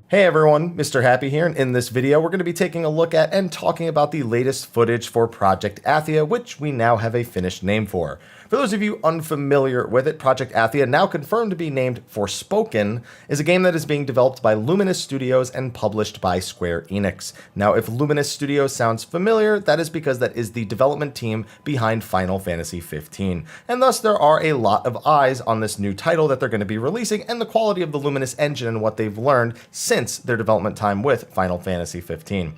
Hey everyone, Mr. Happy here, and in this video we're going to be taking a look at and talking about the latest footage for Project Athia, which we now have a finished name for. For those of you unfamiliar with it, Project Athia, now confirmed to be named Forspoken, is a game that is being developed by Luminous Studios and published by Square Enix. Now, if Luminous Studios sounds familiar, that is because that is the development team behind Final Fantasy XV, and thus there are a lot of eyes on this new title that they're going to be releasing and the quality of the Luminous engine and what they've learned since their development time with Final Fantasy XV.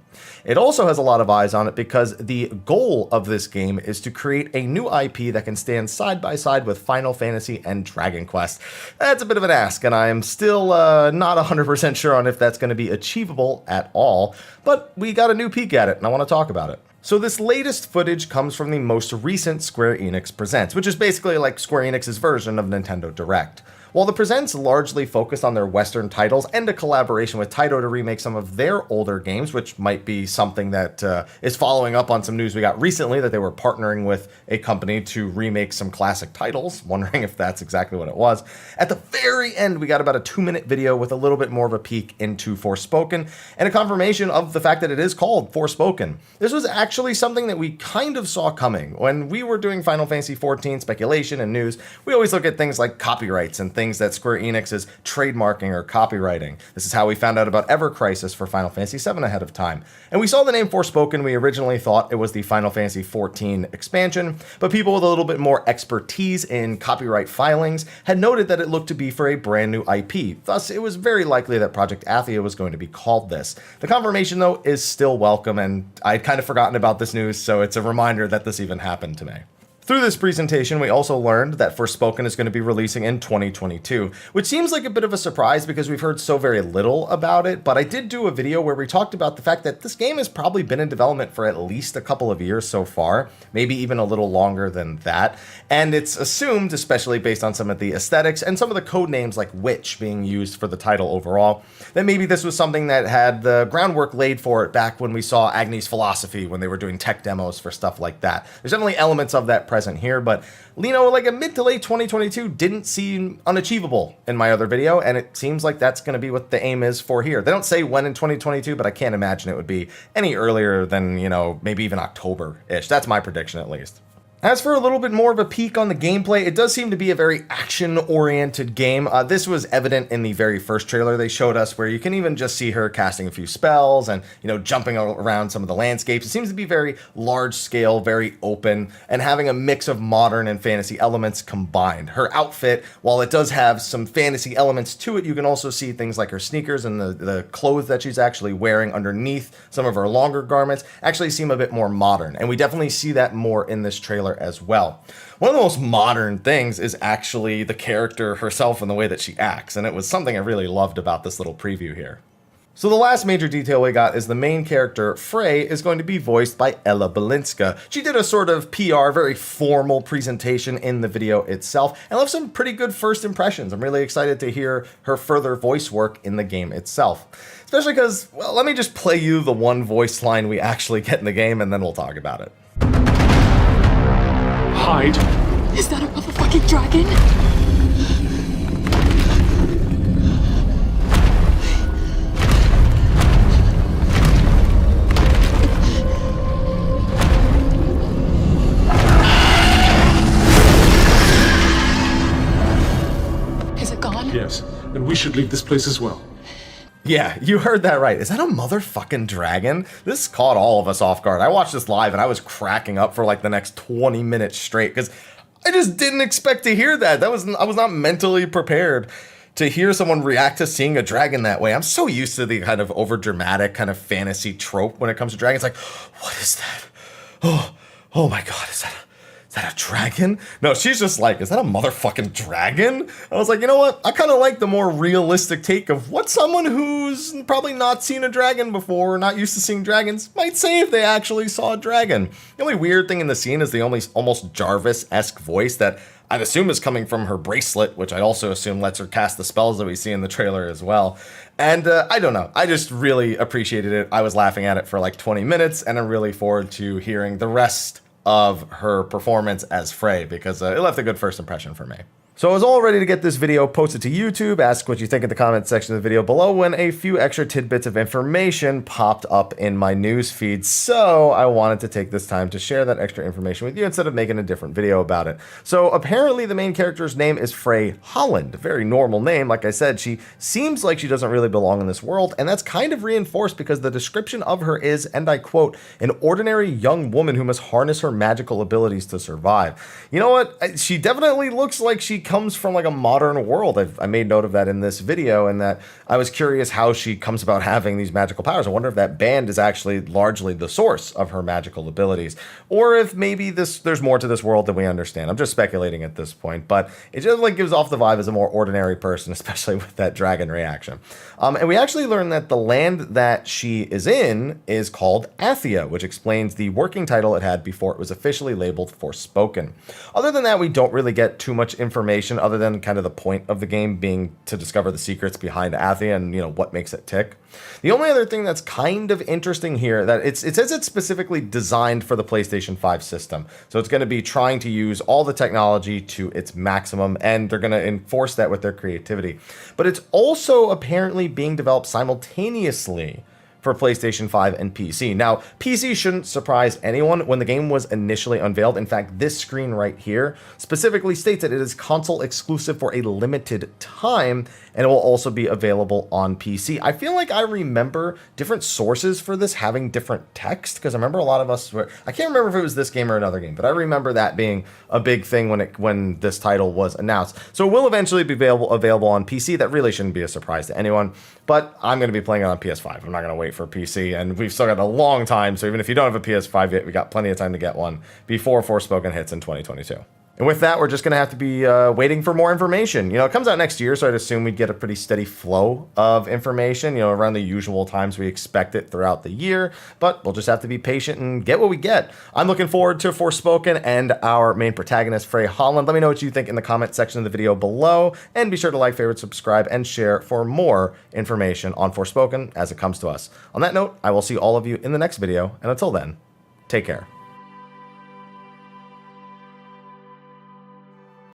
It also has a lot of eyes on it because the goal of this game is to create a new IP that can stand side by side with Final Fantasy and Dragon Quest. That's a bit of an ask, and I am still not 100% sure on if that's going to be achievable at all, but we got a new peek at it, and I want to talk about it. So this latest footage comes from the most recent Square Enix Presents, which is basically like Square Enix's version of Nintendo Direct. While the Presents largely focused on their Western titles and a collaboration with Taito to remake some of their older games, which might be something that is following up on some news we got recently that they were partnering with a company to remake some classic titles, wondering if that's exactly what it was. At the very end, we got about a 2-minute video with a little bit more of a peek into Forspoken and a confirmation of the fact that it is called Forspoken. This was actually something that we kind of saw coming. When we were doing Final Fantasy XIV speculation and news, we always look at things like copyrights and things that Square Enix is trademarking or copywriting. This is how we found out about Ever Crisis for Final Fantasy VII ahead of time. And we saw the name Forspoken. We originally thought it was the Final Fantasy XIV expansion, but people with a little bit more expertise in copyright filings had noted that it looked to be for a brand new IP. Thus, it was very likely that Project Athia was going to be called this. The confirmation, though, is still welcome, and I'd kind of forgotten about this news, so it's a reminder that this even happened to me. Through this presentation, we also learned that Forspoken is going to be releasing in 2022, which seems like a bit of a surprise because we've heard so very little about it, but I did do a video where we talked about the fact that this game has probably been in development for at least a couple of years so far, maybe even a little longer than that, and it's assumed, especially based on some of the aesthetics and some of the code names like Witch being used for the title overall, that maybe this was something that had the groundwork laid for it back when we saw Agni's Philosophy when they were doing tech demos for stuff like that. There's definitely elements of that present here, but like a mid to late 2022 didn't seem unachievable in my other video, and it seems like that's going to be what the aim is for here. They don't say when in 2022, but I can't imagine it would be any earlier than, maybe even October-ish. That's my prediction, at least. As for a little bit more of a peek on the gameplay, it does seem to be a very action-oriented game. This was evident in the very first trailer they showed us, where you can even just see her casting a few spells and, jumping around some of the landscapes. It seems to be very large-scale, very open, and having a mix of modern and fantasy elements combined. Her outfit, while it does have some fantasy elements to it, you can also see things like her sneakers and the clothes that she's actually wearing underneath some of her longer garments actually seem a bit more modern, and we definitely see that more in this trailer as well. One of the most modern things is actually the character herself and the way that she acts, and it was something I really loved about this little preview here. So the last major detail we got is the main character, Frey, is going to be voiced by Ella Balinska. She did a sort of PR, very formal presentation in the video itself, and left some pretty good first impressions. I'm really excited to hear her further voice work in the game itself. Especially because, well, let me just play you the one voice line we actually get in the game, and then we'll talk about it. Hide. Is that a motherfucking dragon? Is it gone? Yes, and we should leave this place as well. Yeah, you heard that right. Is that a motherfucking dragon? This caught all of us off guard. I watched this live and I was cracking up for like the next 20 minutes straight because I just didn't expect to hear that. I was not mentally prepared to hear someone react to seeing a dragon that way. I'm so used to the kind of overdramatic kind of fantasy trope when it comes to dragons. Like, what is that? Oh my God, is that a dragon? No, she's just like, is that a motherfucking dragon? I was like, you know what? I kind of like the more realistic take of what someone who's probably not seen a dragon before, or not used to seeing dragons, might say if they actually saw a dragon. The only weird thing in the scene is the only almost Jarvis-esque voice that I'd assume is coming from her bracelet, which I also assume lets her cast the spells that we see in the trailer as well. And I don't know, I just really appreciated it. I was laughing at it for like 20 minutes, and I'm really forward to hearing the rest of her performance as Frey, because it left a good first impression for me. So I was all ready to get this video posted to YouTube, ask what you think in the comment section of the video below, when a few extra tidbits of information popped up in my news feed. So I wanted to take this time to share that extra information with you instead of making a different video about it. So apparently the main character's name is Frey Holland, a very normal name. Like I said, she seems like she doesn't really belong in this world, and that's kind of reinforced because the description of her is, and I quote, an ordinary young woman who must harness her magical abilities to survive. You know what? She definitely looks like she comes from like a modern world. I made note of that in this video, and that I was curious how she comes about having these magical powers. I wonder if that band is actually largely the source of her magical abilities, or if maybe there's more to this world than we understand. I'm just speculating at this point, but it just like gives off the vibe as a more ordinary person, especially with that dragon reaction. And we actually learned that the land that she is in is called Athia, which explains the working title it had before it was officially labeled Forspoken. Other than that, we don't really get too much information other than kind of the point of the game being to discover the secrets behind Athia and, you know, what makes it tick. The only other thing that's kind of interesting here, that it says it's specifically designed for the PlayStation 5 system. So it's going to be trying to use all the technology to its maximum, and they're going to enforce that with their creativity. But it's also apparently being developed simultaneously for PlayStation 5 and PC. Now, PC shouldn't surprise anyone. When the game was initially unveiled, in fact, this screen right here specifically states that it is console exclusive for a limited time, and it will also be available on PC. I feel like I remember different sources for this having different text, because I remember a lot of us were, I can't remember if it was this game or another game, but I remember that being a big thing when this title was announced. So it will eventually be available on PC. That really shouldn't be a surprise to anyone, but I'm going to be playing it on PS5. I'm not going to wait for PC, and we've still got a long time, so even if you don't have a PS5 yet, we got plenty of time to get one before Forspoken hits in 2022. And with that, we're just going to have to be waiting for more information. You know, it comes out next year, so I'd assume we'd get a pretty steady flow of information, you know, around the usual times we expect it throughout the year. But we'll just have to be patient and get what we get. I'm looking forward to Forspoken and our main protagonist, Frey Holland. Let me know what you think in the comment section of the video below. And be sure to like, favorite, subscribe, and share for more information on Forspoken as it comes to us. On that note, I will see all of you in the next video. And until then, take care.